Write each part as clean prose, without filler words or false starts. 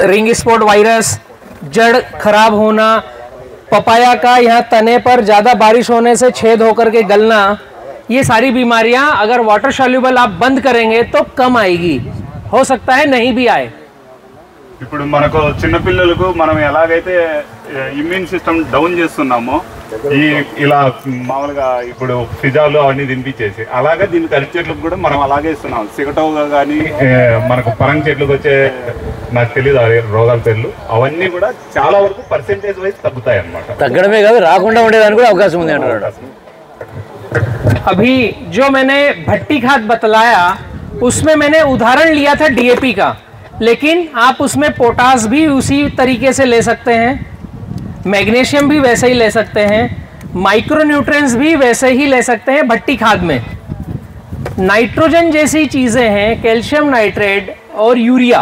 Ring spot virus, जड़ खराब होना, पपाया का यहाँ तने पर ज़्यादा बारिश होने से छेद होकर के गलना, ये सारी बीमारियाँ अगर वाटर सॉल्युबल आप बंद करेंगे तो कम आएगी, हो सकता है नहीं भी आए। ఇప్పుడు మనకు చిన్న పిల్లలకు మనం ఎలాగైతే ఇమ్యూన్ సిస్టమ్ డౌన్ చేస్తున్నామో ఇలా మామూలుగా ఇప్పుడు ఫిజాలు అవన్నీ తినిపించేసి అలాగే దీనికి అరటి చెట్లకు కూడా మనం అలాగే ఇస్తున్నాం। సిగటోగా కానీ మనకు పరంగి చెట్లకు వచ్చే నాకు తెలియదు రోగాల పేర్లు అవన్నీ కూడా చాలా వరకు పర్సెంటేజ్ వైజ్ తగ్గుతాయి అన్నమాట। తగ్గడమే కాదు రాకుండా ఉండేదానికి కూడా అవకాశం ఉంది అంటారు। अभी जो मैंने भट्टी खाद बतलाया उसमें मैंने उदाहरण लिया था डीएपी का, लेकिन आप उसमें पोटास भी उसी तरीके से ले सकते हैं, मैग्नीशियम भी वैसे ही ले सकते हैं, माइक्रोन्यूट्रिएंट्स भी वैसे ही ले सकते हैं भट्टी खाद में। नाइट्रोजन जैसी चीज़ें हैं, कैल्शियम नाइट्रेट और यूरिया,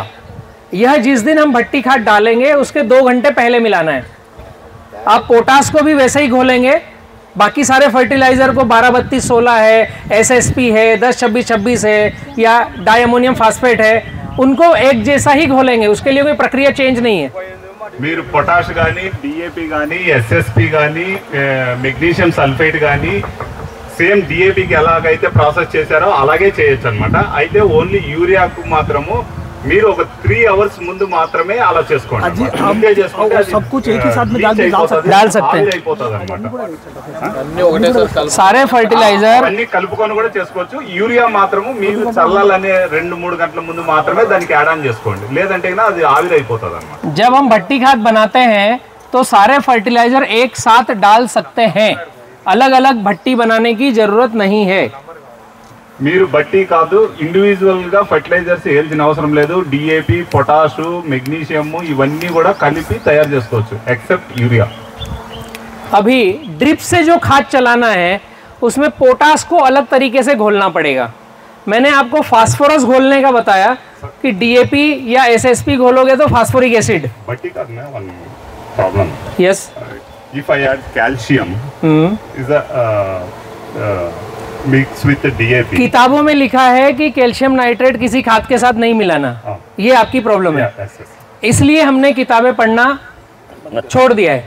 यह जिस दिन हम भट्टी खाद डालेंगे उसके 2 घंटे पहले मिलाना है। आप पोटास को भी वैसे ही घोलेंगे, बाकी सारे फर्टिलाइज़र को 12-32-16 है, एसएसपी है, 10-26-26 है या डाई अमोनियम फास्फेट है, उनको एक जैसा ही घोलेंगे, उसके लिए कोई प्रक्रिया चेंज नहीं है। మీరు పొటాష్ కానీ డిఏపి కానీ ఎస్ఎస్పి కానీ మెగ్నీషియం సల్ఫేట్ కానీ సేమ్ డిఏపికి ఎలాగైతే ప్రాసెస్ చేశారో అలాగే చేయొచ్చు అనమాట। అయితే ఓన్లీ యూరియాకు మాత్రము మీరు ఒక 3 अवर्स ముందు మాత్రమే అలా చేసుకోండి। सब कुछ एक ही साथ में डाल सकते हैं। सारे फर्टिलाइजर అన్ని కలుపుకొని కూడా చేసుకోవచ్చు। యూరియా మాత్రము మీరు చల్లాలనే 2-3 గంటల ముందు మాత్రమే దానికి యాడ్ ఆన్ చేసుకోండి, లేదంటే అది ఆవిరైపోతుంది అన్నమాట। जब हम भट्टी खाद बनाते हैं तो सारे फर्टिलाइजर एक साथ डाल सकते हैं, अलग अलग भट्टी बनाने की जरूरत नहीं है। మీరు బట్టి కాదు ఇండివిజువల్ గా ఫర్టిలైజర్స్ వేయాల్సిన అవసరం లేదు। డిఏపి, పొటాష్, మెగ్నీషియం ఇవన్నీ కూడా కలిపి తయారు చేసుకోవచ్చు एक्सेप्ट यूरिया। अभी ड्रिप से जो खाद चलाना है उसमें पोटास को अलग तरीके से घोलना पड़ेगा। मैंने आपको फास्फोरस घोलने का बताया कि डीएपी या एसएसपी घोलोगे तो फास्फोरिक एसिड। बट्टी का one problem, yes, if I add calcium is mix with DAP. किताबों में लिखा है कि कैल्शियम नाइट्रेट किसी खाद के साथ नहीं मिलाना, ये आपकी प्रॉब्लम है, इसलिए हमने किताबें पढ़ना छोड़ दिया है।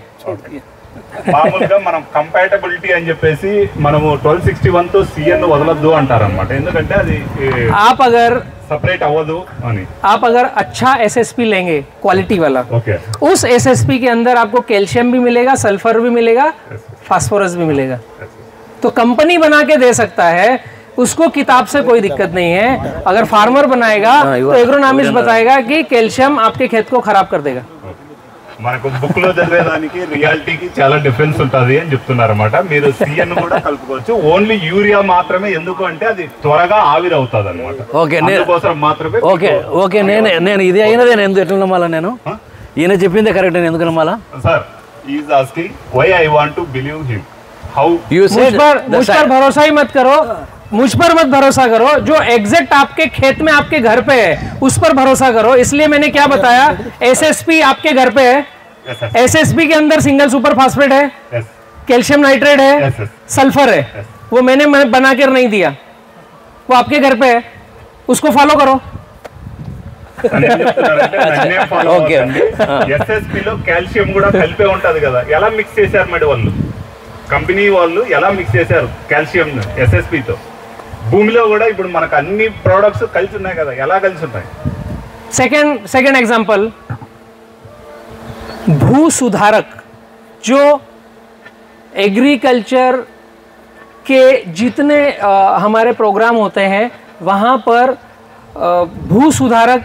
మామూలుగా మనం కంపాటబిలిటీ అని చెప్పేసి మనము 1261 తో సిఎన్ వదలొద్దు అంటారన్నమాట, ఎందుకంటే అది आप अगर సెపరేట్ అవ్వదు అని। आप अगर अच्छा एसएसपी लेंगे क्वालिटी वाला, ओके, उस एसएसपी के अंदर आपको कैल्शियम भी मिलेगा, सल्फर भी मिलेगा, फास्फोरस भी मिलेगा, तो कंपनी बना के दे सकता है, उसको किताब से कोई दिक्कत नहीं है। अगर फार्मर बनाएगा तो एग्रोनॉमिस्ट बताएगा कि कैल्शियम आपके खेत को खराब कर देगा। మనకు బుక్ లో చదివేదానికి రియాలిటీకి చాలా డిఫరెన్స్ ఉంటుంది అని చెప్తున్నారు అన్నమాట। మీరు సిఎన్ కూడా కలుపుకోవచ్చు, ఓన్లీ యూరియా మాత్రమే, ఎందుకు అంటే అది త్వరగా ఆవిరి అవుతుంది అన్నమాట। ఓకే, అందుకోసం మాత్రమే। ఓకే ఓకే నేను ఇది అయినదే నేను ఎందుకు ఎట్లా నమ్మాలా? నేను ఈయన చెప్పిందే కరెక్ట్, నేను ఎందుకు నమ్మాలా? Sir is asking why I want to believe him, how you मुझ पर भरोसा ही मत करो, मुझ पर मत भरोसा करो, जो एग्जैक्ट आपके खेत में आपके घर पे है उस पर भरोसा करो। इसलिए मैंने क्या बताया, एसएसपी आपके घर पे है, एसएसपी के अंदर सिंगल सुपर फास्फेट है, कैल्शियम नाइट्रेट है, सल्फर है, वो मैंने बना कर नहीं दिया, वो आपके घर पे है, उसको फॉलो करो। ఓకే అండి। ఎస్ఎస్పి లో కాల్షియం కూడా కలిపే ఉంటది కదా, ఎలా మిక్స్ చేశారు మరి వాళ్ళు, కంపెనీ వాళ్ళు ఎలా మిక్స్ చేశారు కాల్షియం ఎస్ఎస్పి తో? భూమిలో కూడా ఇప్పుడు మనకు అన్ని ప్రోడక్ట్స్ కలిసి ఉన్నాయి కదా, ఎలా కలిసి ఉంటాయి? सेकंड एग्जांपल, भू सुधारक, जो एग्रीकल्चर के जितने हमारे प्रोग्राम होते हैं वहाँ पर भू सुधारक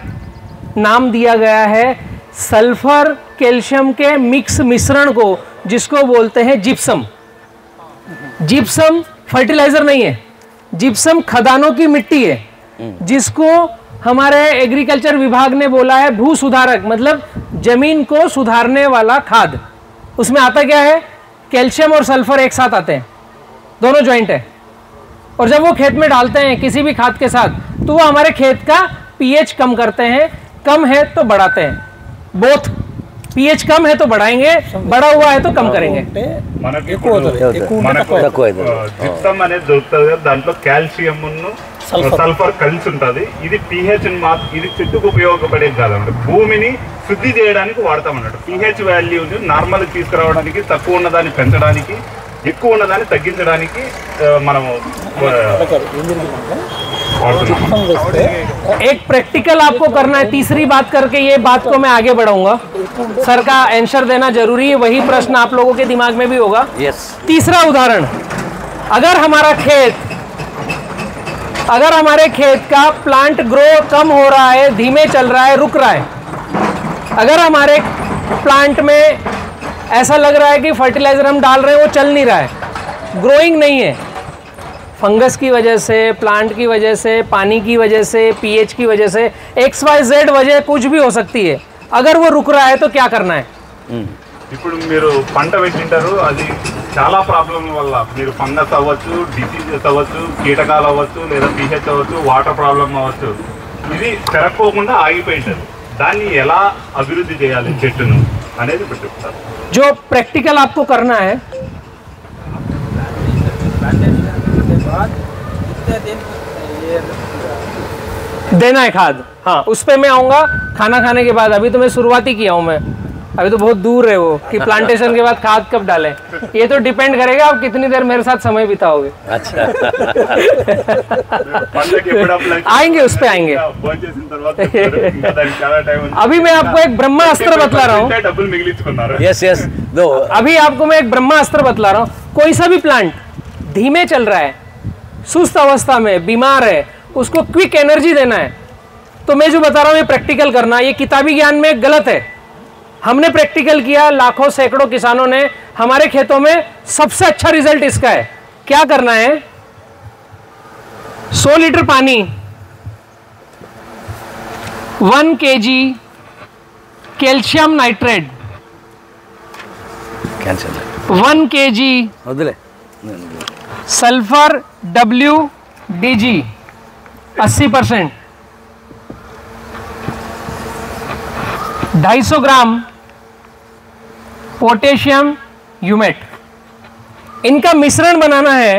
नाम दिया गया है सल्फर कैल्शियम के मिक्स मिश्रण को, जिसको बोलते हैं जिप्सम। जिप्सम फर्टिलाइजर नहीं है, जिप्सम खदानों की मिट्टी है, जिसको हमारे एग्रीकल्चर विभाग ने बोला है भू सुधारक, मतलब जमीन को सुधारने वाला खाद। उसमें आता क्या है, कैल्शियम और सल्फर एक साथ आते हैं, दोनों जॉइंट है, और जब वो खेत में डालते हैं किसी भी खाद के साथ तो वो हमारे खेत का पीएच कम करते हैं, कम है तो बढ़ाते हैं, बोथ पीएच कम है तो बढ़ाएंगे, बड़ा हुआ है तो कम करेंगे। మనకి ఎక్కువ అవుతుంది, ఎక్కువ ఉంటే మనకు తక్కువ. తక్కువ అవుతుంది. జిప్సం అనేది దొరుకుతుంది కదా, దాంట్లో కాల్షియం సల్ఫర్ కలిసి ఉంటుంది. ఇది pH ఇది చెట్టుకు ఉపయోగపడేది కాదన్నమాట, భూమిని శుద్ధి చేయడానికి వాడతాం అన్నట్టు. pH వాల్యూని నార్మల్ తీసుకురావడానికి, తక్కువ ఉన్నదాన్ని పెంచడానికి, ఎక్కువ ఉన్నదాన్ని తగ్గించడానికి మనము एक प्रैक्टिकल आपको करना है। तीसरी बात करके ये बात को मैं आगे बढ़ाऊंगा। सर का आंसर देना जरूरी है, वही प्रश्न आप लोगों के दिमाग में भी होगा। यस। तीसरा उदाहरण, अगर हमारे खेत का प्लांट ग्रो कम हो रहा है, धीमे चल रहा है, रुक रहा है, अगर हमारे प्लांट में ऐसा लग रहा है कि फर्टिलाइजर हम डाल रहे हैं वो चल नहीं रहा है, ग्रोइंग नहीं है, फंगस की वजह से, प्लांट की वजह से, पानी की वजह से, पीएच की वजह से, XYZ वजह कुछ भी हो सकती है, अगर वो रुक रहा है तो क्या करना है? ఇప్పుడు మీరు పంట పెట్టింటారు, అది చాలా ప్రాబ్లం వల్ల మీరు ఫంగస్ అవ్వచ్చు, డిసీజెస్ అవ్వచ్చు, కీటకాలు అవ్వచ్చు, లేదా pH అవ్వచ్చు, వాటర్ ప్రాబ్లం అవ్వచ్చు, ఇది పెరగకోకుండా ఆగిపోయింటారు. దాన్ని ఎలా అభివృద్ధి చేయాలి చెట్టును అనేది ఇప్పుడు చెప్తారు. जो प्रैक्टिकल आपको करना है, देना है खाद। हाँ, उस पे मैं आऊँगा खाना खाने के बाद। अभी तो मैं शुरुआत ही किया हूँ, मैं अभी तो बहुत दूर है वो कि प्लांटेशन के बाद खाद कब डालें। ये तो डिपेंड करेगा आप कितनी देर मेरे साथ समय बिताओगे। अच्छा। आएंगे, उस पे आएंगे। భోంచేసిన తర్వాత ఇంకా దానికి చాలా టైం ఉంది. अभी मैं आपको एक ब्रह्मास्त्र बतला रहा हूँ। డబ్బులు మిగిలించుకున్నారు. यस यस दो। अभी आपको मैं एक ब्रह्मास्त्र बतला रहा हूँ। कोई सा भी प्लांट धीमे चल रहा है, सुस्त अवस्था में, बीमार है, उसको क्विक एनर्जी देना है। तो मैं जो बता रहा हूँ ये प्रैक्टिकल करना, ये किताबी ज्ञान में गलत है। हमने प्रैक्टिकल किया, लाखों सैकड़ों किसानों ने, हमारे खेतों में सबसे अच्छा रिजल्ट इसका है। क्या करना है? 100 लीटर पानी, 1 kg calcium nitrate, cancel 1 kg వదిలే। Sulphur WDG 80%, 250 gram potassium humate, इनका मिश्रण बनाना है।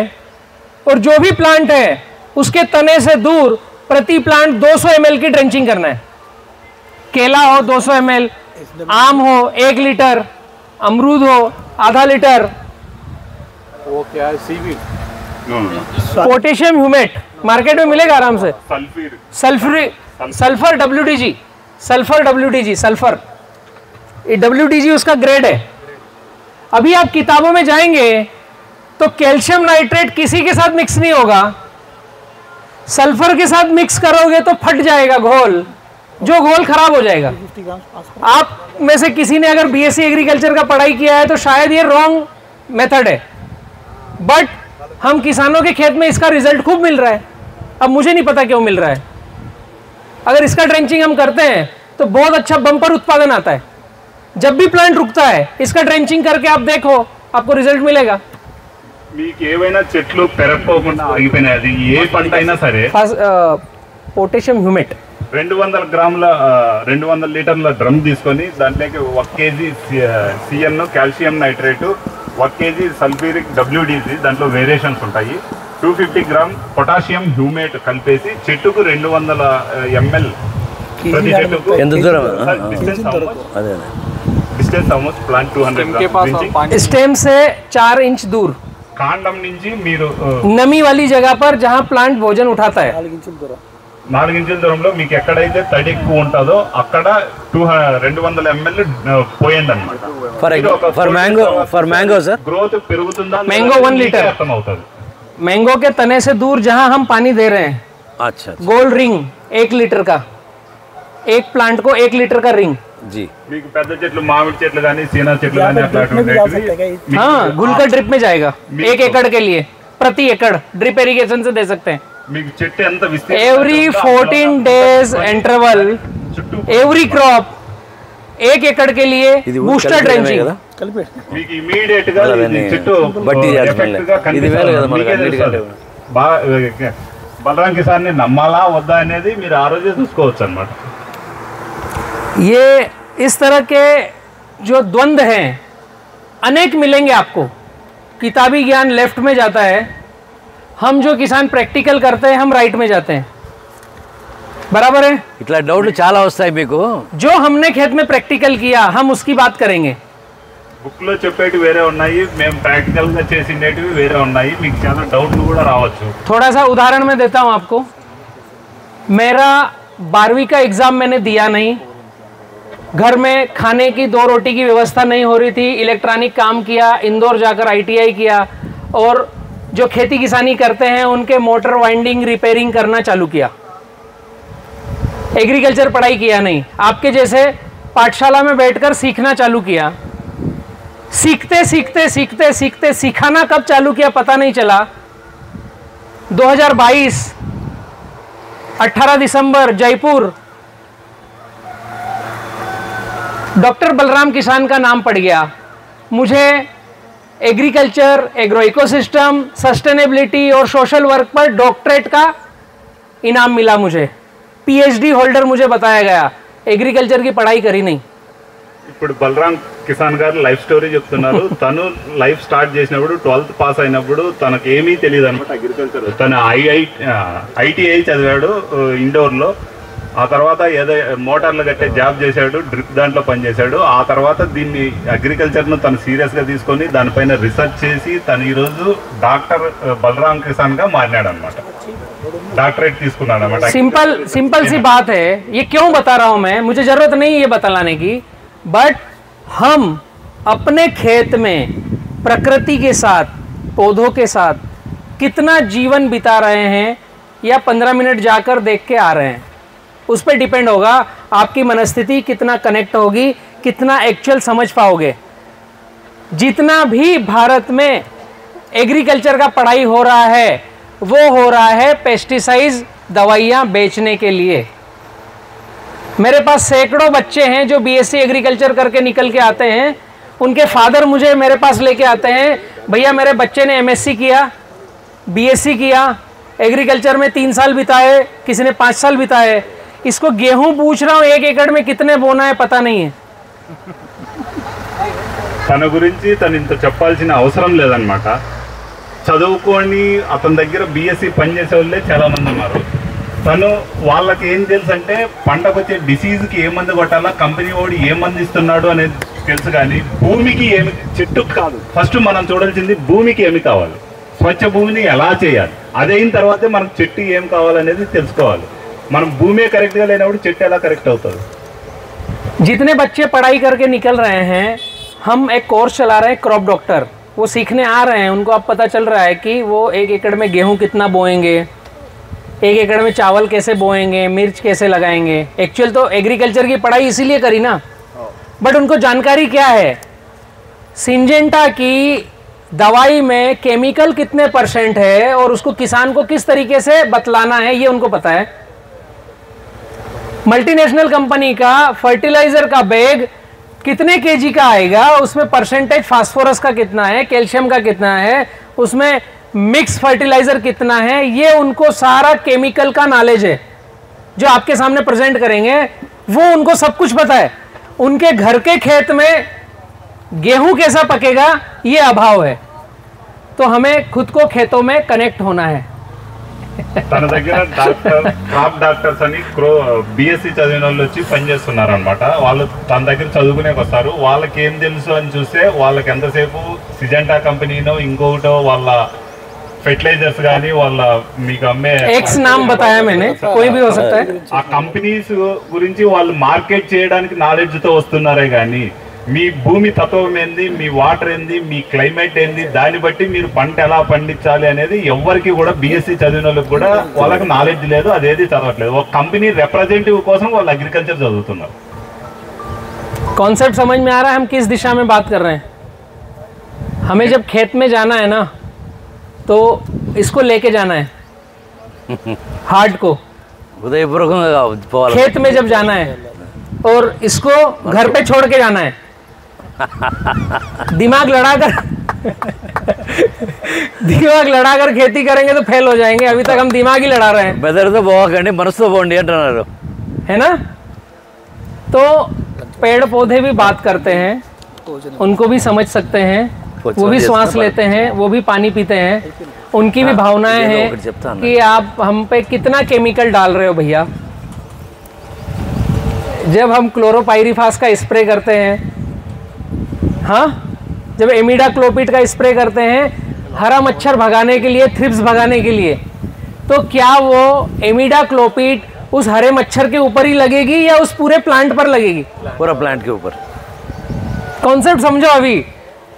और जो भी प्लांट है उसके तने से दूर प्रति प्लांट 200 ml की ड्रेंचिंग करना है। केला हो 200 ml, आम हो 1 लीटर, अमरूद हो आधा लीटर। वो क्या है, सीवीड। पोटेशियम ह्यूमेट मार्केट में मिलेगा आराम से। सल्फर WDG, सल्फर ये WDG उसका ग्रेड है। अभी आप किताबों में जाएंगे तो कैल्शियम नाइट्रेट किसी के साथ मिक्स नहीं होगा, सल्फर के साथ मिक्स करोगे तो फट जाएगा घोल, जो घोल खराब हो जाएगा। आप में से किसी ने अगर BSc एग्रीकल्चर का पढ़ाई किया है तो शायद ये रॉन्ग मेथड है, बट हम किसानों के खेत में इसका रिजल्ट खूब मिल रहा है। अब मुझे नहीं पता क्यों मिल रहा है। अगर इसका ड्रेंचिंग हम करते हैं तो बहुत अच्छा बम्पर उत्पादन आता है। जब भी प्लांट रुकता है इसका ड्रेंचिंग करके आप देखो, आपको रिजल्ट मिलेगा। మీకు ఏవైనా చెట్లు పెరగకోకుండా ఆగిపోయినాయి, అది ఏ పంట అయినా సరే, पोटेशियम ह्यूमेट 200 గ్రాముల 200 లీటర్ల డ్రమ్ తీసుకొని దాంట్లోకి 1 kg CN calcium nitrate, 1 kg sulphuric WDG, దాంట్లో వేరియేషన్స్ ఉంటాయి, 250 గ్రామ్ పొటాషియం హ్యూమేట్ కలిపేసి చెట్టుకు 200 ml ప్రతి చెట్టుకు ఎంత దూరం? Distance almost plant 200 gram stem से 4 इंच दूर, కాండం నుంచి మీరు नमी वाली जगह पर जहां प्लांट भोजन उठाता है, 4 ఇంచుల దూరంలో మీకు ఎక్కడైతే తడి ఎక్కువ ఉంటుందో అక్కడ 200 ml పోయండి అనమాట. ఫర్ మ్యాంగో సార్ గ్రోత్ పెరుగుతుందా Mango 1 लीटर అర్థమవుతుంది. मैंगो के तने से दूर जहां हम पानी दे रहे हैं, अच्छा गोल रिंग 1 लीटर का, एक प्लांट को 1 लीटर का रिंग। जी మీకు పెద్ద చెట్లు, మామిడి చెట్లు కానీ, సీనా చెట్లు కానీ అట్లాంటివి हाँ, घुलकर ड्रिप में जाएगा 1 एकड़ के लिए, प्रति एकड़ ड्रिप इरिगेशन से दे सकते हैं। మీకు చెట్టు ఎంత విస్తీర్ణం every 14 days interval, every crop 1 एकड़ के लिए बूस्टर ड्रेंचिंग। మీకు ఇమీడియట్ గా ఇది చెట్టు బట్టి ఎఫెక్ట్ గా ఇది వేరే కదా మనకి కనిపిస్తుంది. అన్నిటికంటే. బలరాం కిసాన్ ని నమ్మాలా వద్దా అనేది మీరు ఆ రోజే చూసుకోవచ్చు అన్నమాట. ये इस तरह के जो द्वंद्व हैं अनेक मिलेंगे आपको। किताबी ज्ञान लेफ्ट में जाता है, हम जो किसान प्रैक्टिकल करते हैं हम राइट में जाते हैं, बराबर है। ఇట్లా డౌట్లు చాలా వస్తాయి మీకు. जो हमने खेत में प्रैक्टिकल किया हम उसकी बात करेंगे. బుక్ లో చెప్పేటి వేరే ఉన్నాయి, మేము ప్రాక్టికల్ గా చేసినవి వేరే ఉన్నాయి, మీకు చాలా డౌట్లు కూడా రావచ్చు. थोड़ा सा उदाहरण मैं देता हूं आपको. मेरा 12वीं का एग्जाम मैंने दिया नहीं, घर में खाने की 2 रोटी की व्यवस्था नहीं हो रही थी, इलेक्ट्रॉनिक काम किया, इंदौर जाकर ITI किया और जो खेती किसानी करते हैं उनके मोटर वाइंडिंग रिपेयरिंग करना चालू किया. एग्रीकल्चर पढ़ाई किया नहीं, आपके जैसे पाठशाला में बैठकर सीखना चालू किया. सीखते सीखते सीखते सीखते सिखाना कब चालू किया पता नहीं चला. 2022 18 दिसंबर जयपुर डॉक्टर बलराम किसान का नाम पड़ गया. मुझे एग्रीकल्चर, एग्रो इकोसिस्टम, सस्टेनेबिलिटी और सोशल वर्क पर डॉक्टरेट का इनाम मिला. मुझे PhD होल्डर मुझे बताया गया. एग्रीकल्चर की पढ़ाई करी नहीं. ఇప్పుడు బలరాం కిసాన్ గారు లైఫ్ స్టోరీ చెప్తున్నారు. తను లైఫ్ స్టార్ట్ చేసినప్పుడు 12th పాస్ అయినప్పుడు తనకు ఏమీ తెలియదు అనమాట అగ్రికల్చర్. తను ITI చదివాడు ఇండోర్లో. ఆ తర్వాత ఏదో మోటార్లు కట్టే జాబ్ చేశాడు, డ్రిప్ దాంట్లో పనిచేశాడు. ఆ తర్వాత దీన్ని అగ్రికల్చర్ను తను సీరియస్గా తీసుకొని దానిపైన రీసెర్చ్ చేసి తను ఈరోజు డాక్టర్ బలరాం కిసాన్గా మారినాడు అనమాట. डॉक्टरेट सिंपल सी बात है. ये क्यों बता रहा हूं मैं, मुझे जरूरत नहीं ये बतलाने की, बट हम अपने खेत में प्रकृति के साथ, पौधों के साथ कितना जीवन बिता रहे हैं या 15 मिनट जाकर देख के आ रहे हैं, उस पर डिपेंड होगा आपकी मनस्थिति कितना कनेक्ट होगी, कितना एक्चुअल समझ पाओगे. जितना भी भारत में एग्रीकल्चर का पढ़ाई हो रहा है वो हो रहा है पेस्टिसाइड्स, दवाइयाँ बेचने के लिए. मेरे पास सैकड़ों बच्चे हैं जो BSc एग्रीकल्चर करके निकल के आते हैं. उनके फादर मुझे मेरे पास लेके आते हैं, भैया मेरे बच्चे ने MSc किया, BSc किया, एग्रीकल्चर में 3 साल बिताए, किसी ने 5 साल बिताए. इसको गेहूं पूछ रहा हूँ 1 एकड़ में कितने बोना है पता नहीं है. తన గురించి తను ఇంత చెప్పాల్సిన అవసరం లేదన్నమాట. చదువుకొని అతని దగ్గర BSc పనిచేసే వాళ్ళే చాలా మంది ఉన్నారు. తను వాళ్ళకి ఏం తెలుసు అంటే పంటకు వచ్చే డిసీజ్కి ఏ మందు కొట్టాలా, కంపెనీ వాడు ఏ మందు ఇస్తున్నాడు అనేది తెలుసు. కానీ భూమికి ఏమి, చెట్టుకు కాదు. ఫస్ట్ మనం చూడాల్సింది భూమికి ఏమి కావాలి, స్వచ్ఛ భూమిని ఎలా చేయాలి, అదైన తర్వాతే మనకు చెట్టు ఏం కావాలనేది తెలుసుకోవాలి. మనం భూమే కరెక్ట్గా లేనప్పుడు చెట్టు ఎలా కరెక్ట్ అవుతుంది. जितने बच्चे पढ़ाई करके निकल रहे हैं, हम एक कोर्स चला रहे हैं क्रॉप डॉक्टर. वो सीखने आ रहे हैं, उनको अब पता चल रहा है कि वो 1 एकड़ में गेहूं कितना बोएंगे, 1 एकड़ में चावल कैसे बोएंगे, मिर्च कैसे लगाएंगे. एक्चुअल तो एग्रीकल्चर की पढ़ाई इसीलिए करी ना, बट उनको जानकारी क्या है, सिंजेंटा की दवाई में केमिकल कितने % है और उसको किसान को किस तरीके से बतलाना है ये उनको पता है. मल्टीनेशनल कंपनी का फर्टिलाइजर का बैग कितने kg का आएगा, उसमें % फास्फोरस का कितना है, कैल्शियम का कितना है, उसमें मिक्स फर्टिलाइजर कितना है, ये उनको सारा केमिकल का नॉलेज है. जो आपके सामने प्रेजेंट करेंगे वो उनको सब कुछ पता है. उनके घर के खेत में गेहूं कैसा पकेगा ये अभाव है. तो हमें खुद को खेतों में कनेक्ट होना है. తన దగ్గర క్రాప్ డాక్టర్స్ అని BSc చదివిన వాళ్ళు వచ్చి పనిచేస్తున్నారు అనమాట. వాళ్ళు తన దగ్గర చదువుకునేకి వస్తారు. వాళ్ళకి ఏం తెలుసు అని చూస్తే వాళ్ళకి ఎంతసేపు సిజెంటా కంపెనీనో ఇంకొకటో వాళ్ళ ఫెర్టిలైజర్స్ కానీ వాళ్ళ మీకు అమ్మే एक्स नाम बताया मैंने, कोई भी हो सकता है. ఆ కంపెనీస్ గురించి వాళ్ళు మార్కెట్ చేయడానికి నాలెడ్జ్తో వస్తున్నారే కానీ మీ భూమి తత్వం ఏంది, మీ వాటర్ ఏంది, మీ క్లైమేట్ ఏంది, దాన్ని బట్టి మీరు పంట ఎలా పండించాలి అనేది ఎవరికి కూడా BSc చదివిన వాళ్ళకి కూడా వాళ్ళకి నాలెడ్జ్ లేదు, అదేది చదవట్లేదు. ఒక కంపెనీ రిప్రజెంటేటివ్ కోసం వాళ్ళు అగ్రికల్చర్ చదువుతున్నారు. कॉन्सेप्ट समझ में आ रहा है हम किस दिशा में बात कर रहे हैं. हमें जब खेत में जाना है ना तो इसको लेके जाना है, हार्ट को హృదయపూర్వకంగా పోవాలి. खेत में जब जाना है और इसको घर पे छोड़ के जाना है. दिमाग लड़ाकर खेती करेंगे तो फेल हो जाएंगे. अभी तक हम दिमाग ही लड़ा रहे हैं, బెదర్తో పోకండి, మనసుతో పోండి అంటున్నారు. है ना. तो पेड़ पौधे भी बात करते हैं, उनको भी समझ सकते हैं, वो भी श्वास लेते हैं, वो भी पानी पीते हैं, उनकी भी भावनाएं हैं कि आप हम पे कितना केमिकल डाल रहे हो भैया। जब हम क्लोरोपाइरीफास का स्प्रे करते हैं, हाँ, जब एमिडाक्लोपिड का स्प्रे करते हैं हरा मच्छर भगाने के लिए, थ्रिप्स भगाने के लिए, तो क्या वो एमिडाक्लोपिड उस हरे मच्छर के ऊपर ही लगेगी या उस पूरे प्लांट पर लगेगी? पूरा प्लांट के ऊपर। कॉन्सेप्ट समझो अभी।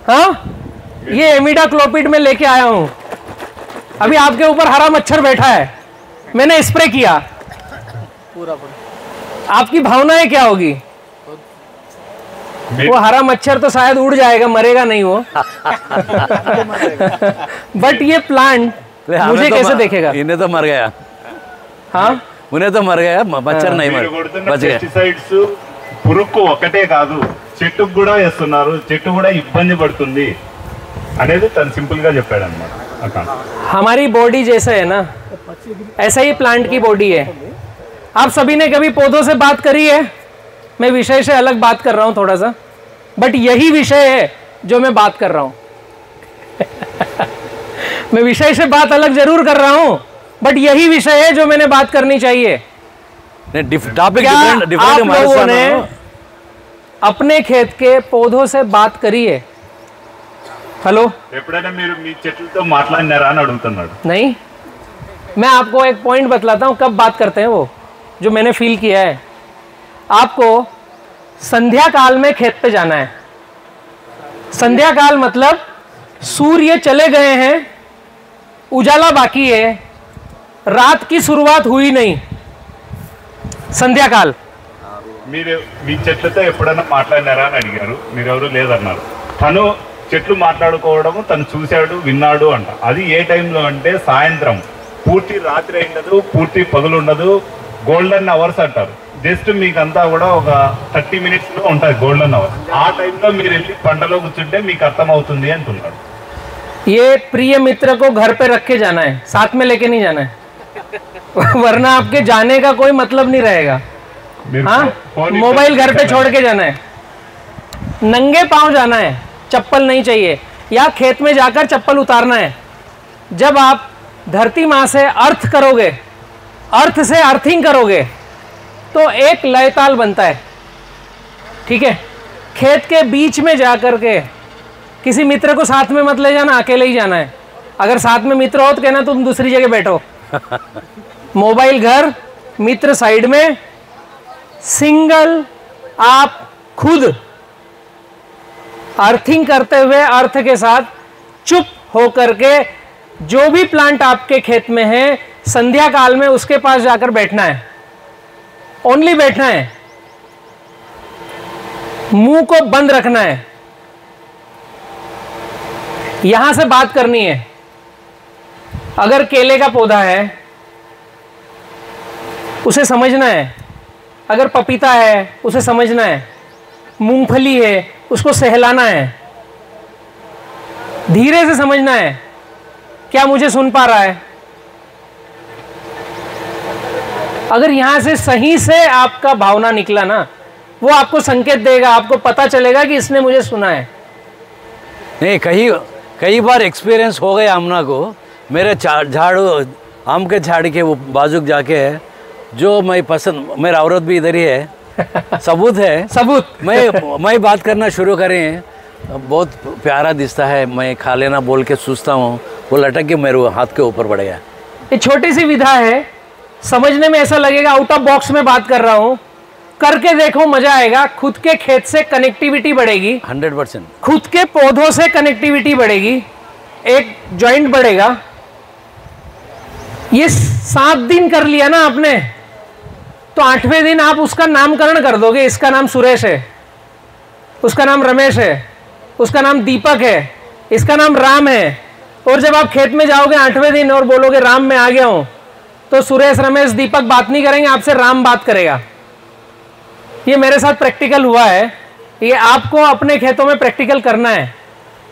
हाँ, ये एमिडाक्लोपिड में लेके आया हूं, अभी आपके ऊपर हरा मच्छर बैठा है, मैंने स्प्रे किया, आपकी भावनाएं क्या होगी? वो हरा मच्छर तो शायद उड़ जाएगा, मरेगा नहीं वो। बट ये प्लांट मुझे कैसे देखेगा? इन्हें तो मर गया। हाँ, उन्हें तो मर गया, मच्छर नहीं मर, बच गया। పెస్టిసైడ్స్ పురుగుకు ఒకటే కాదు, చెట్టుకు కూడా వేస్తున్నారు, చెట్టు కూడా ఇబ్బంది పడుతుంది అనేది తను సింపుల్ గా చెప్పాడు అన్నమాట అక్కడ। हमारी बॉडी जैसे है ना, ऐसा ही प्लांट की बॉडी है। आप सभी ने कभी पौधों से बात करी है? मैं विषय से अलग बात कर रहा हूं थोड़ा सा, बट यही विषय है जो मैं बात कर रहा हूं। मैं विषय से बात अलग जरूर कर रहा हूं, बट यही विषय है जो मैंने बात करनी चाहिए। टॉपिक क्या डिफरेंट आप हमारे लोगों साथ ने अपने खेत के पौधों से बात करी है? हेलो, ఎప్పుడైనా మీరు మీ చెట్లతో మాట్లాడినారా అని అడుగుతున్నాడు। नहीं, मैं आपको एक पॉइंट बतलाता हूँ कब बात करते हैं वो, जो मैंने फील किया है। आपको संध्या काल में खेत पे जाना है। संध्या काल मतलब सूर्य चले गए हैं, उजाला बाकी है, रात की शुरुआत हुई नहीं, संध्या काल। మీరు మీ చెట్లతో ఎప్పుడైనా మాట్లాడినారా అని అడిగారు, మీరెవరు లేదన్నారు। తను చెట్లు మాట్లాడుకోవడము తను చూశాడు, విన్నాడు అంట। అది ఏ టైంలో అంటే సాయంత్రం, పూర్తి రాత్రి ఉండదు, పూర్తి పగలు ఉండదు, గోల్డెన్ అవర్స్ అంటారు। జస్ట్ మీకంతా కూడా ఒక 30 minutes లో ఉంటుంది గోల్డెన్ అవర్। ఆ టైంలో మీరు వెళ్ళి పంటలో కూర్చుంటే మీకు అర్థమవుతుంది అంటున్నాడు। ये प्रिय मित्र को घर पे रख के जाना है, साथ में लेके नहीं जाना है, वरना आपके जाने का कोई मतलब नहीं रहेगा। మీరు हाँ, ఫోన్ मोबाइल घर पे छोड़ के जाना है, नंगे पांव जाना है, चप्पल नहीं चाहिए, या खेत में जाकर चप्पल उतारना है। जब आप धरती माँ से अर्थ करोगे, अर्थ से अर्थिंग करोगे, तो एक लय ताल बनता है। ठीक है, खेत के बीच में जा कर के किसी मित्र को साथ में मत ले जाना, अकेले ही जाना है। अगर साथ में मित्र हो तो कहना तुम दूसरी जगह बैठो। मोबाइल घर, मित्र साइड में, सिंगल आप खुद अर्थिंग करते हुए अर्थ के साथ चुप होकर के जो भी प्लांट आपके खेत में है, संध्या काल में उसके पास जाकर बैठना है, ओनली बैठना है, मुंह को बंद रखना है, यहां से बात करनी है। अगर केले का पौधा है उसे समझना है, अगर पपीता है उसे समझना है, मूंगफली है उसको सहलाना है, धीरे से समझना है। क्या मुझे सुन पा रहा है? अगर यहां से सही से आपका भावना निकला ना, वो आपको संकेत देगा, आपको पता चलेगा कि इसने मुझे सुना है। नहीं, कई बार एक्सपीरियंस हो गया आमना को। मेरे झाड़ू, आम के झाड़ के वो बाजू जाके है, जो मैं पसंद, मेरा औरत भी इधर ही है, सबूत है, सबूत। मैं बात करना शुरू करें, बहुत प्यारा दिखता है, मैं खा लेना बोल के सोचता हूँ, वो लटक के मेरे हाथ के ऊपर बढ़ गया। ये छोटी सी विधा है, समझने में ऐसा लगेगा आउट ऑफ बॉक्स में बात कर रहा हूं, करके देखो, मजा आएगा। खुद के खेत से कनेक्टिविटी बढ़ेगी, 100%। खुद के पौधों से कनेक्टिविटी बढ़ेगी, एक जॉइंट बढ़ेगा। ये 7 दिन कर लिया ना आपने, तो 8वें दिन आप उसका नामकरण कर दोगे। इसका नाम सुरेश है, उसका नाम रमेश है, उसका नाम दीपक है, इसका नाम राम है। और जब आप खेत में जाओगे 8वें दिन और बोलोगे राम मैं आ गया हूं, तो सुरेश रमेश दीपक बात नहीं करेंगे, आपसे राम बात करेगा। ये मेरे साथ प्रैक्टिकल हुआ है, ये आपको अपने खेतों में प्रैक्टिकल करना है,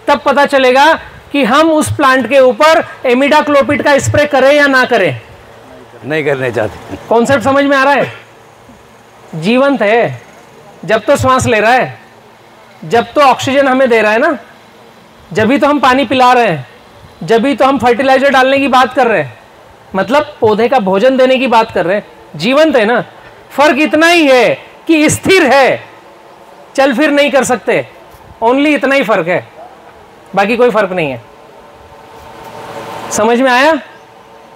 तब पता चलेगा कि हम उस प्लांट के ऊपर एमिडाक्लोपिड का स्प्रे करें या ना करें। नहीं करने चाहते। कॉन्सेप्ट समझ में आ रहा है? जीवंत है, जब तो सांस ले रहा है, जब तो ऑक्सीजन हमें दे रहा है ना, जब भी तो हम पानी पिला रहे हैं, जब भी तो हम फर्टिलाइजर डालने की बात कर रहे हैं, मतलब पौधे का भोजन देने की बात कर रहे हैं, जीवंत है ना। फर्क इतना ही है कि स्थिर है, चल फिर नहीं कर सकते, ओनली इतना ही फर्क है, बाकी कोई फर्क नहीं है। समझ में आया?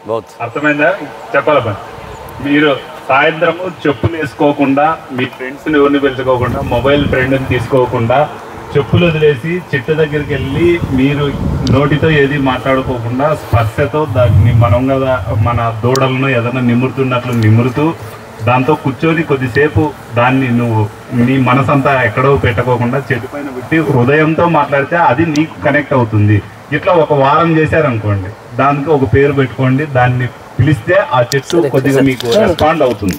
बहुत అర్థమైందా? చెప్పాలి పని. మీరు సాయంత్రము చెప్పులు వేసుకోకుండా, మీ ఫ్రెండ్స్ని ఎవరిని పిలుచుకోకుండా, మొబైల్ ఫ్రెండ్ని తీసుకోకుండా, చెప్పులు వదిలేసి చెట్టు దగ్గరికి వెళ్ళి మీరు నోటితో ఏది మాట్లాడుకోకుండా స్పర్శతో దాన్ని మనం కదా మన దూడలను ఏదైనా నిమురుతున్నట్లు నిమురుతూ దాంతో కూర్చొని కొద్దిసేపు దాన్ని నువ్వు నీ మనసంతా ఎక్కడో పెట్టుకోకుండా చెట్టు పైన పెట్టి హృదయంతో మాట్లాడితే అది నీకు కనెక్ట్ అవుతుంది. ఇట్లా ఒక వారం చేశారనుకోండి, దానికి ఒక పేరు పెట్టుకోండి, దాన్ని పిలిస్తే ఆ చెట్టు కొద్దిగా మీకు రెస్పాండ్ అవుతుంది.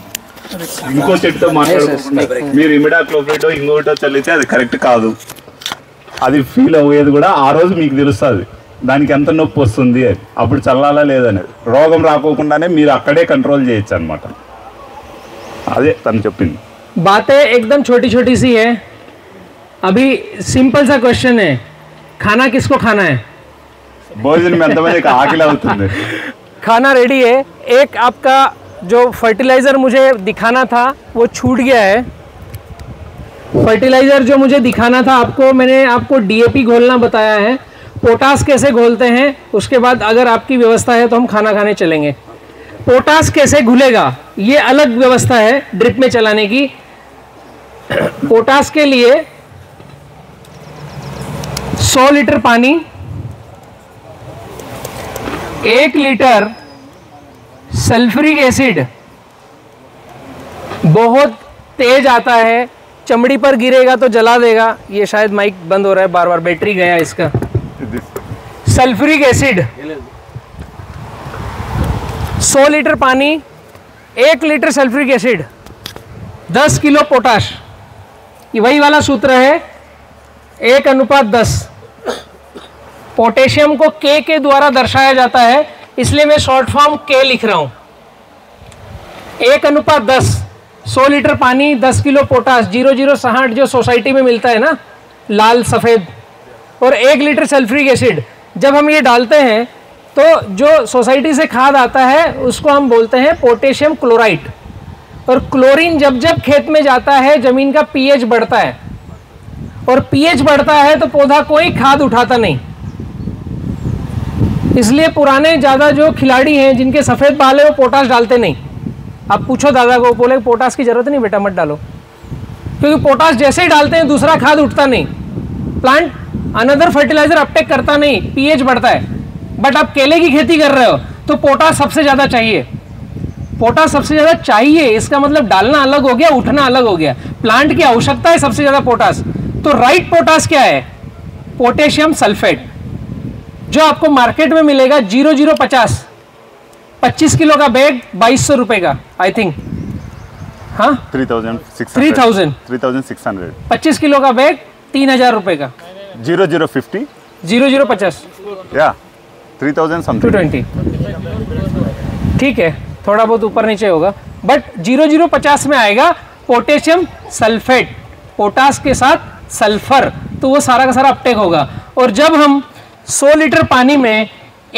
ఇంకో చెట్టుతో మాట్లాడుకోకుండా మీరు ఇమిడాక్లోప్రిడ్ ఇంకోటో చల్లితే అది కరెక్ట్ కాదు. అది ఫీల్ అయ్యేది కూడా ఆ రోజు మీకు తెలుస్తుంది, దానికి ఎంత నొప్పి వస్తుంది అని, అప్పుడు చల్లాలా లేదనేది. రోగం రాకోకుండానే మీరు అక్కడే కంట్రోల్ చేయొచ్చు అనమాట. అదే తను చెప్పింది. बातें एकदम छोटी छोटी सी है। अभी सिंपल सा क्वेश्चन है, खाना किसको खाना है? భోజనం ఎంతమందికి ఆకలి అవుతుంది? खाना रेडी है। एक आपका जो फर्टिलाइज़र मुझे दिखाना था वो छूट गया है। फर्टिलाइज़र जो मुझे दिखाना था आपको, मैंने आपको डीएपी घोलना बताया है, पोटास कैसे घोलते हैं, उसके बाद अगर आपकी व्यवस्था है तो हम खाना खाने चलेंगे। पोटास कैसे घुलेगा ये अलग व्यवस्था है ड्रिप में चलाने की। पोटास के लिए 100 लीटर पानी, 1 लीटर सल्फ्यूरिक एसिड, बहुत तेज आता है, चमड़ी पर गिरेगा तो जला देगा। ये शायद माइक बंद हो रहा है, बार बार बैटरी गया इसका। सल्फ्यूरिक एसिड 100 लीटर पानी, 1 litre sulphuric acid, 10 kilo potash. ये वही वाला सूत्र है 1:10। पोटेशियम को के द्वारा दर्शाया जाता है, इसलिए मैं शॉर्ट फॉर्म के लिख रहा हूँ। 1:10, 100 लीटर पानी, 10 किलो पोटाश, 0060 जो सोसाइटी में मिलता है ना, लाल सफ़ेद, और 1 लीटर सल्फ्यूरिक एसिड। जब हम ये डालते हैं तो जो सोसाइटी से खाद आता है उसको हम बोलते हैं पोटेशियम क्लोराइड। और क्लोरीन जब जब खेत में जाता है ज़मीन का पीएच बढ़ता है, और पीएच बढ़ता है तो पौधा कोई खाद उठाता नहीं। इसलिए पुराने ज़्यादा जो खिलाड़ी हैं जिनके सफ़ेद बाल है वो पोटाश डालते नहीं। आप पूछो दादा को, बोले पोटाश की ज़रूरत नहीं बेटा, मत डालो, क्योंकि पोटाश जैसे ही डालते हैं दूसरा खाद उठता नहीं, प्लांट अनदर फर्टिलाइजर अपटेक करता नहीं, पीएच बढ़ता है। बट आप केले की खेती कर रहे हो तो पोटाश सबसे ज़्यादा चाहिए। पोटाश सबसे ज़्यादा चाहिए, इसका मतलब डालना अलग हो गया, उठना अलग हो गया। प्लांट की आवश्यकता है सबसे ज़्यादा पोटाश। तो राइट पोटाश क्या है? पोटेशियम सल्फेट, जो आपको मार्केट में मिलेगा 0050, 25 किलो का बैग 2200 रुपये का, आई थिंक। हाँ, 3600 25 किलो का बैग 3000 रुपये का। 0050 0050 या 3000 समथिंग 220, ठीक है, थोड़ा बहुत ऊपर नीचे होगा, बट 0050 में आएगा पोटेशियम सल्फेट, पोटास के साथ सल्फर, तो वो सारा का सारा अपटेक होगा। और जब हम 100 लीटर पानी में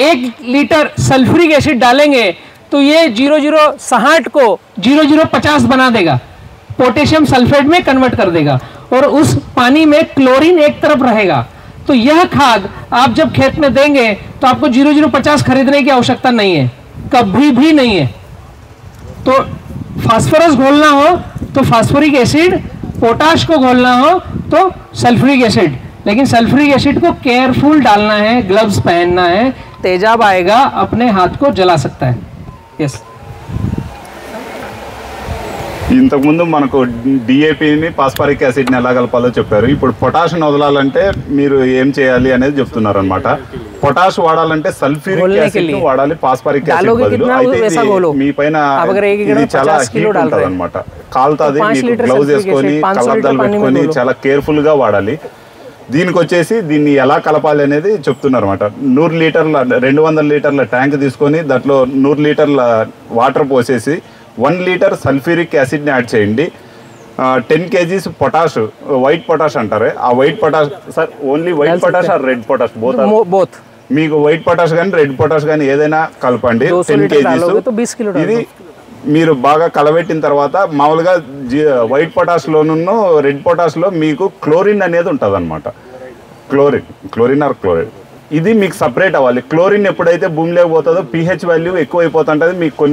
1 लीटर सल्फ्यूरिक एसिड डालेंगे तो ये 0060 को 0050 बना देगा, पोटेशियम सल्फेट में कन्वर्ट कर देगा, और उस पानी में क्लोरीन एक तरफ रहेगा। तो यह खाद आप जब खेत में देंगे तो आपको 0050 खरीदने की आवश्यकता नहीं है, कभी भी नहीं है। तो फास्फोरस घोलना हो तो फास्फोरिक एसिड, पोटाश को घोलना हो तो सल्फ्यूरिक एसिड, लेकिन सल्फ्यूरिक एसिड को केयरफुल डालना है, ग्लव्स पहनना है, तेजाब आएगा, अपने हाथ को जला सकता है। यस, ఇంతకుముందు మనకు డిఏపిని పాస్పారిక్ యాసిడ్ని ఎలా కలపాలో చెప్పారు. ఇప్పుడు పొటాషియం వదలాలంటే మీరు ఏం చేయాలి అనేది చెప్తున్నారు అనమాట. పొటాష్ వాడాలంటే సల్ఫ్యూరిక్ యాసిడ్ వాడాలి, పాస్పారిక్ యాసిడ్ బదులు. అయితే మీ పైన ఇది చాలా హీట్ ఉంటుంది అనమాట, కాలుతుంది. మీకు గ్లౌజ్ వేసుకొని కళ్ళద్దాలు పెట్టుకొని చాలా కేర్ఫుల్ గా వాడాలి. దీనికి వచ్చేసి దీన్ని ఎలా కలపాలి అనేది చెప్తున్నారు అనమాట. 100 లీటర్ల 200 లీటర్ల ట్యాంక్ తీసుకొని దాంట్లో 100 లీటర్ల వాటర్ పోసేసి 1 లీటర్ సల్ఫ్యూరిక్ యాసిడ్ని యాడ్ చేయండి. 10 kgs పొటాష్, వైట్ పొటాష్ అంటారు. ఆ white potash sir only white potash or red potash both మీకు వైట్ పొటాష్ కానీ రెడ్ పొటాష్ కానీ ఏదైనా కలపండి. 10 kgs. ఇది మీరు బాగా కలబెట్టిన తర్వాత మామూలుగా వైట్ పొటాష్లోనూ రెడ్ పొటాష్లో మీకు క్లోరిన్ అనేది ఉంటుంది అనమాట. క్లోరిన్ ఆర్ క్లోరైడ్ ఇది మీకు సపరేట్ అవ్వాలి. క్లోరిన్ ఎప్పుడైతే భూమిలోకి పోతుందో pH వాల్యూ ఎక్కువ అయిపోతుంటుంది. మీకు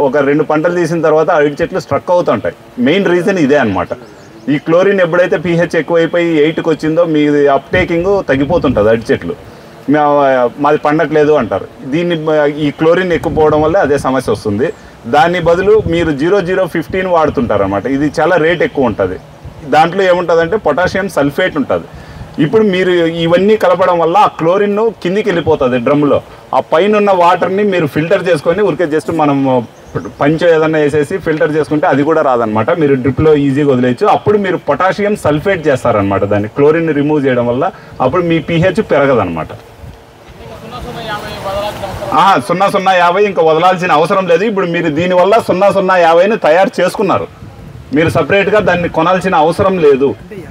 ఒక 2 పంటలు తీసిన తర్వాత అరటి చెట్లు స్ట్రక్ అవుతుంటాయి. మెయిన్ రీజన్ ఇదే అనమాట. ఈ క్లోరిన్ ఎప్పుడైతే pH ఎక్కువైపోయి 8కి వచ్చిందో మీ అప్టేకింగ్ తగ్గిపోతుంటుంది. అరటి చెట్లు మాది పండట్లేదు అంటారు. ఈ క్లోరిన్ ఎక్కువ పోవడం వల్ల అదే సమస్య వస్తుంది. దాని బదులు మీరు 0015 వాడుతుంటారు అనమాట. ఇది చాలా రేట్ ఎక్కువ ఉంటుంది. దాంట్లో ఏముంటుందంటే పొటాషియం సల్ఫేట్ ఉంటుంది. ఇప్పుడు మీరు ఇవన్నీ కలపడం వల్ల ఆ క్లోరిన్ కిందికి వెళ్ళిపోతుంది డ్రమ్లో. ఆ పైన ఉన్న వాటర్ని మీరు ఫిల్టర్ చేసుకొని ఊరికే జస్ట్ మనం పంచ ఏదన్నా వేసేసి ఫిల్టర్ చేసుకుంటే అది కూడా రాదనమాట. మీరు డ్రిప్లో ఈజీగా వదిలేయచ్చు. అప్పుడు మీరు పొటాషియం సల్ఫేట్ చేస్తారనమాట. దాన్ని క్లోరిన్ రిమూవ్ చేయడం వల్ల అప్పుడు మీ pH పెరగదనమాట. 0050 ఇంకా వదలాల్సిన అవసరం లేదు. ఇప్పుడు మీరు దీనివల్ల 0050ని తయారు చేసుకున్నారు. మీరు సపరేట్గా దాన్ని కొనాల్సిన అవసరం లేదు.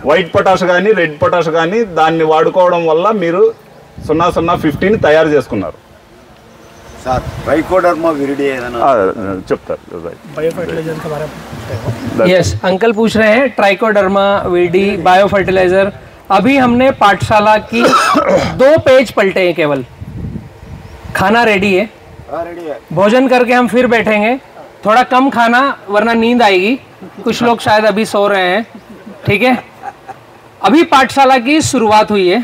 వైట్ పొటాష్ కానీ రెడ్ పొటాష్ కానీ దాన్ని వాడుకోవడం వల్ల మీరు 0050ని తయారు చేసుకున్నారు. సార్ ట్రైకోడర్మా विरिडी చెప్తారు. यस अंकल पूछ रहे हैं ट्राइकोडर्मा विरिडी बायो फर्टिलाइजर. अभी हमने पाठशाला की 2 पेज पलटे हैं केवल. खाना रेडी है, भोजन करके हम फिर बैठेंगे. थोड़ा कम खाना वरना नींद आएगी. कुछ लोग शायद अभी सो रहे हैं. ठीक है, अभी पाठशाला की शुरुआत हुई है.